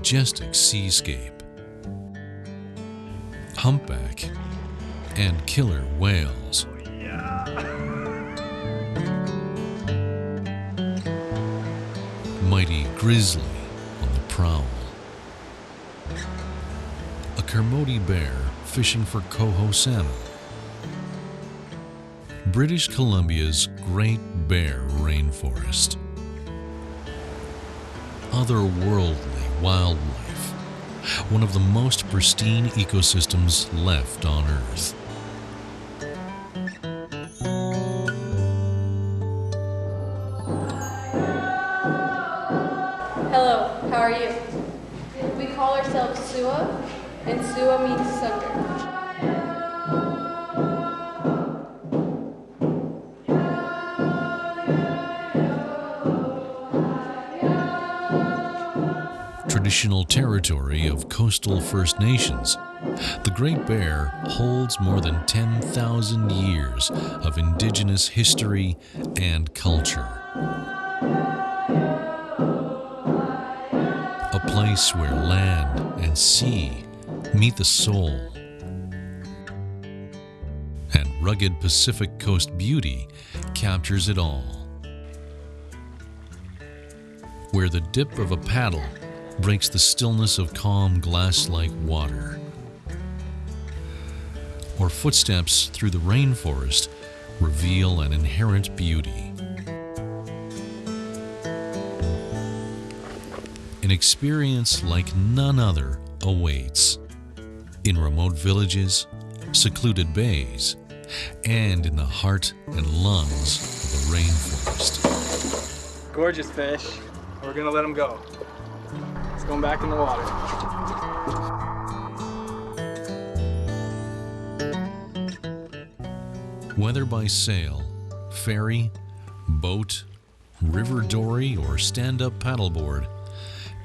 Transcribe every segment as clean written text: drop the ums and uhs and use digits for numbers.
majestic seascape. Humpback and killer whales. Mighty grizzly on the prowl. A Kermode bear fishing for coho salmon. British Columbia's Great Bear Rainforest. Otherworldly wildlife, one of the most pristine ecosystems left on Earth. Hello, how are you? We call ourselves Sua, and Sua means sucker. Traditional territory of coastal First Nations, the Great Bear holds more than 10,000 years of indigenous history and culture. A place where land and sea meet the soul, and rugged Pacific Coast beauty captures it all. Where the dip of a paddle breaks the stillness of calm glass-like water, or footsteps through the rainforest reveal an inherent beauty. An experience like none other awaits in remote villages, secluded bays, and in the heart and lungs of the rainforest. Gorgeous fish. We're gonna let them go. It's going back in the water. Whether by sail, ferry, boat, river dory, or stand-up paddleboard,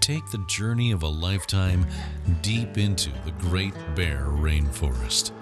take the journey of a lifetime deep into the Great Bear Rainforest.